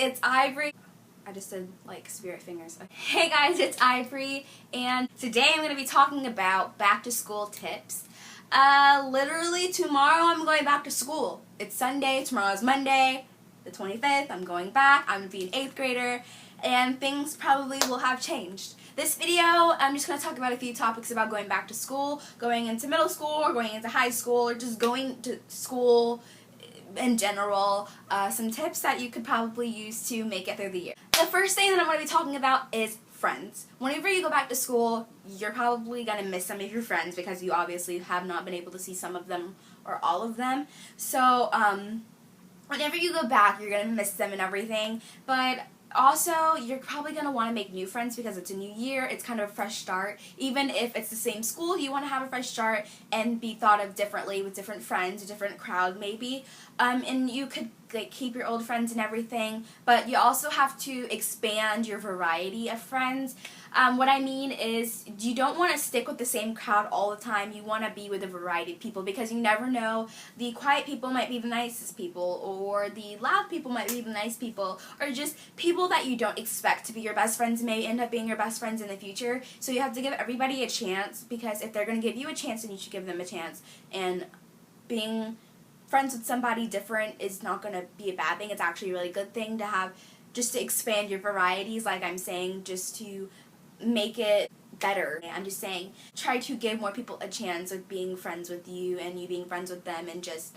it's Ivory. I just did like spirit fingers. Hey guys, it's Ivory, and today I'm going to be talking about back to school tips. Literally tomorrow I'm going back to school. It's Sunday, tomorrow's Monday, the 25th, I'm going back. I'm going to be an 8th grader, and things probably will have changed. This video, I'm just going to talk about a few topics about going back to school, going into middle school, or going into high school, or just going to school in general, some tips that you could probably use to make it through the year. The first thing that I'm going to be talking about is friends. Whenever you go back to school, you're probably going to miss some of your friends because you obviously have not been able to see some of them or all of them. So, whenever you go back, you're going to miss them and everything, but also, you're probably going to want to make new friends because it's a new year, it's kind of a fresh start. Even if it's the same school, you want to have a fresh start and be thought of differently with different friends, a different crowd maybe. And you could like keep your old friends and everything, but you also have to expand your variety of friends. What I mean is you don't want to stick with the same crowd all the time. You want to be with a variety of people because you never know. The quiet people might be the nicest people, or the loud people might be the nice people, or just people that you don't expect to be your best friends may end up being your best friends in the future. So you have to give everybody a chance, because if they're going to give you a chance, then you should give them a chance. And being friends with somebody different is not going to be a bad thing. It's actually a really good thing to have, just to expand your varieties, like I'm saying, just to make it better. I'm just saying, try to give more people a chance of being friends with you and you being friends with them, and just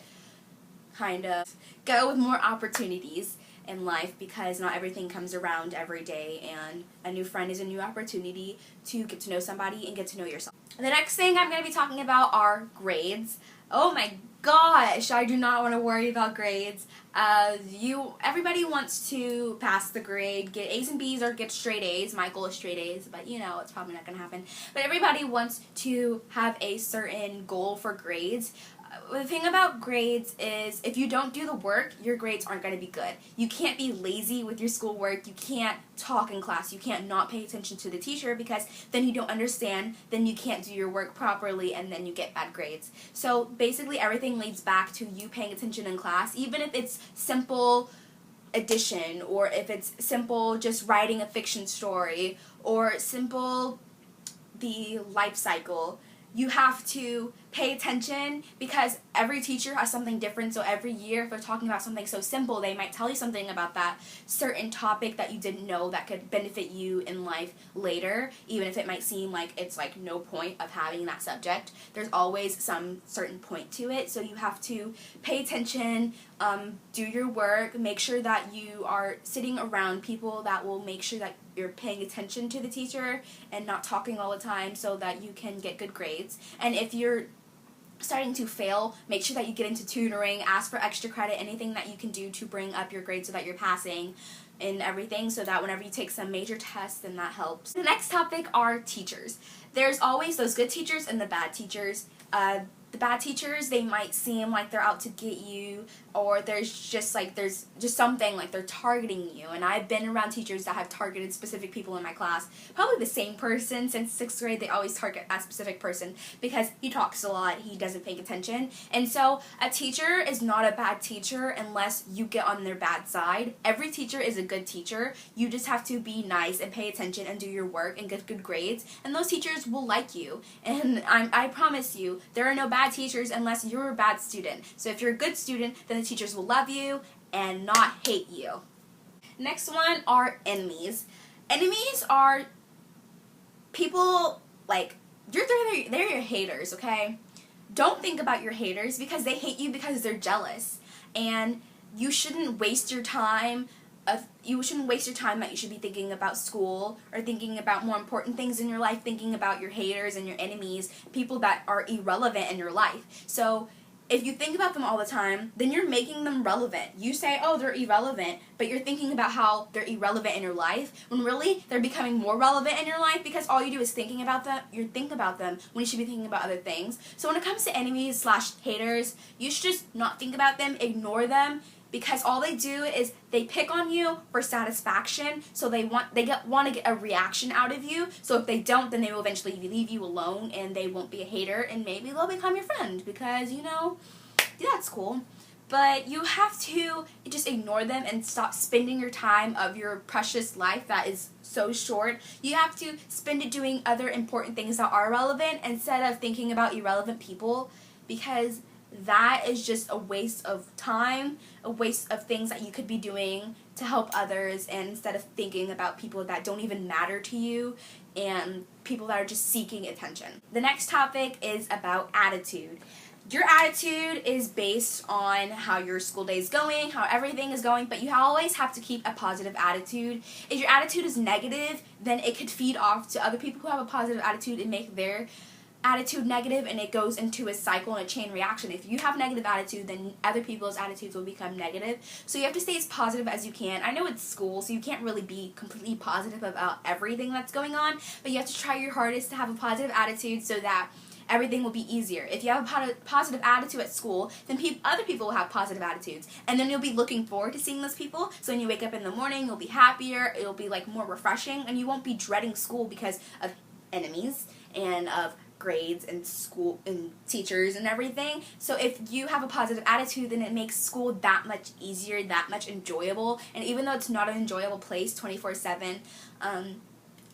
kind of go with more opportunities in life, because not everything comes around every day, and a new friend is a new opportunity to get to know somebody and get to know yourself. The next thing I'm going to be talking about are grades. Oh my gosh, I do not want to worry about grades. Everybody wants to pass the grade, get A's and B's, or get straight A's. My goal is straight A's, but you know, it's probably not going to happen. But everybody wants to have a certain goal for grades. The thing about grades is if you don't do the work, your grades aren't going to be good. You can't be lazy with your schoolwork. You can't talk in class. You can't not pay attention to the teacher, because then you don't understand, then you can't do your work properly, and then you get bad grades. So basically everything leads back to you paying attention in class, even if it's simple addition, or if it's simple just writing a fiction story, or simple the life cycle. You have to pay attention, because every teacher has something different. So every year, if they're talking about something so simple, they might tell you something about that certain topic that you didn't know that could benefit you in life later, even if it might seem like it's like no point of having that subject. There's always some certain point to it, so you have to pay attention, do your work, make sure that you are sitting around people that will make sure that you're paying attention to the teacher and not talking all the time, so that you can get good grades. And if you're starting to fail, make sure that you get into tutoring, ask for extra credit, anything that you can do to bring up your grades so that you're passing and everything, so that whenever you take some major tests, then that helps. The next topic are teachers. There's always those good teachers and the bad teachers. The bad teachers, they might seem like they're out to get you, or there's just something like they're targeting you. And I've been around teachers that have targeted specific people in my class. Probably the same person since 6th grade. They always target a specific person because he talks a lot, he doesn't pay attention. And so a teacher is not a bad teacher unless you get on their bad side. Every teacher is a good teacher. You just have to be nice and pay attention and do your work and get good grades, and those teachers will like you. And I promise you, there are no bad teachers unless you're a bad student. So if you're a good student, then the teachers will love you and not hate you. Next one are enemies. Enemies are people like, they're your haters, okay? Don't think about your haters, because they hate you because they're jealous. And you shouldn't waste your time that you should be thinking about school, or thinking about more important things in your life, thinking about your haters and your enemies, people that are irrelevant in your life. So if you think about them all the time, then you're making them relevant. You say, oh, they're irrelevant, but you're thinking about how they're irrelevant in your life, when really they're becoming more relevant in your life, because all you do is thinking about them. You think about them when you should be thinking about other things. So when it comes to enemies / haters, you should just not think about them, ignore them, because all they do is they pick on you for satisfaction. So they want to get a reaction out of you. So if they don't, then they will eventually leave you alone, and they won't be a hater, and maybe they'll become your friend, because, you know, that's cool. but you have to just ignore them and stop spending your time of your precious life that is so short. You have to spend it doing other important things that are relevant instead of thinking about irrelevant people, because that is just a waste of time, a waste of things that you could be doing to help others, and instead of thinking about people that don't even matter to you and people that are just seeking attention. The next topic is about attitude. Your attitude is based on how your school day is going, how everything is going, but you always have to keep a positive attitude. If your attitude is negative, then it could feed off to other people who have a positive attitude and make their attitude negative, and it goes into a cycle and a chain reaction. If you have negative attitude, then other people's attitudes will become negative. So you have to stay as positive as you can. I know it's school, so you can't really be completely positive about everything that's going on, but you have to try your hardest to have a positive attitude so that everything will be easier. If you have a positive attitude at school, then other people will have positive attitudes, and then you'll be looking forward to seeing those people. So when you wake up in the morning, you'll be happier, it'll be like more refreshing, and you won't be dreading school because of enemies and of grades and school and teachers and everything. So if you have a positive attitude, then it makes school that much easier, that much enjoyable. And even though it's not an enjoyable place 24/7,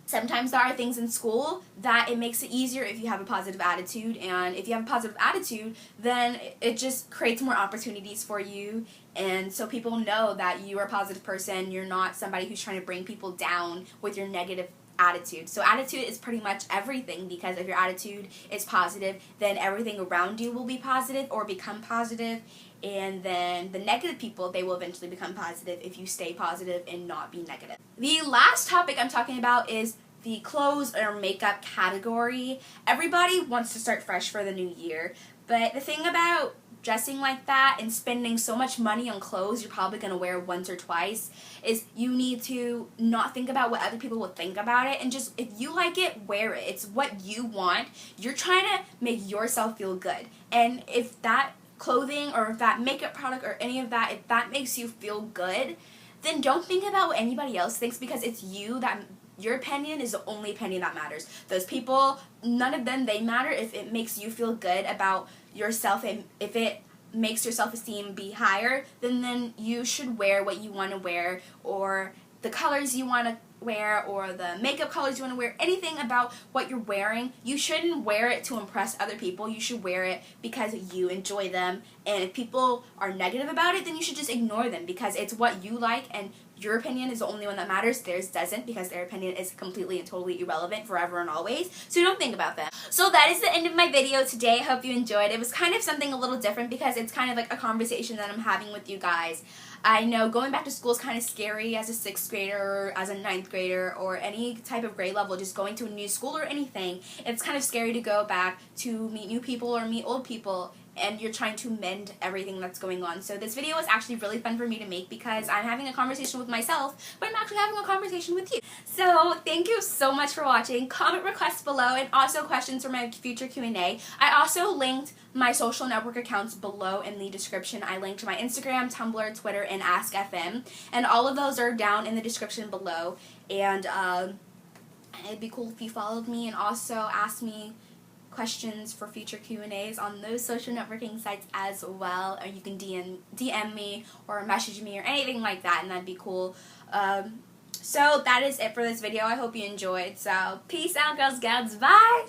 sometimes there are things in school that it makes it easier if you have a positive attitude, and if you have a positive attitude, then it just creates more opportunities for you, and so people know that you are a positive person. You're not somebody who's trying to bring people down with your negative attitude. So attitude is pretty much everything, because if your attitude is positive, then everything around you will be positive or become positive, and then the negative people, they will eventually become positive if you stay positive and not be negative. The last topic I'm talking about is the clothes or makeup category. Everybody wants to start fresh for the new year, but the thing about dressing like that and spending so much money on clothes you're probably going to wear once or twice is you need to not think about what other people will think about it, and just, if you like it, wear it. It's what you want. You're trying to make yourself feel good, and if that clothing or if that makeup product or any of that, if that makes you feel good, then don't think about what anybody else thinks, because it's you that your opinion is the only opinion that matters. Those people, none of them, they matter if it makes you feel good about yourself, and if it makes your self-esteem be higher, then you should wear what you want to wear, or the colors you want to wear, or the makeup colors you want to wear. Anything about what you're wearing, you shouldn't wear it to impress other people. You should wear it because you enjoy them, and if people are negative about it, then you should just ignore them, because it's what you like, and your opinion is the only one that matters. Theirs doesn't, because their opinion is completely and totally irrelevant forever and always. So don't think about them. So that is the end of my video today. I hope you enjoyed. It was kind of something a little different, because it's kind of like a conversation that I'm having with you guys. I know going back to school is kind of scary as a 6th grader, or as a 9th grader, or any type of grade level, just going to a new school or anything. It's kind of scary to go back to meet new people or meet old people, and you're trying to mend everything that's going on. So this video was actually really fun for me to make, because I'm having a conversation with myself, but I'm actually having a conversation with you. So thank you so much for watching. Comment requests below, and also questions for my future Q&A. I also linked my social network accounts below in the description. I linked my Instagram, Tumblr, Twitter, and AskFM, and all of those are down in the description below. And it'd be cool if you followed me, and also asked me questions for future Q&As on those social networking sites as well, or you can DM me or message me or anything like that, and that'd be cool. So that is it for this video. I hope you enjoyed. So peace out, girls, gals. Bye!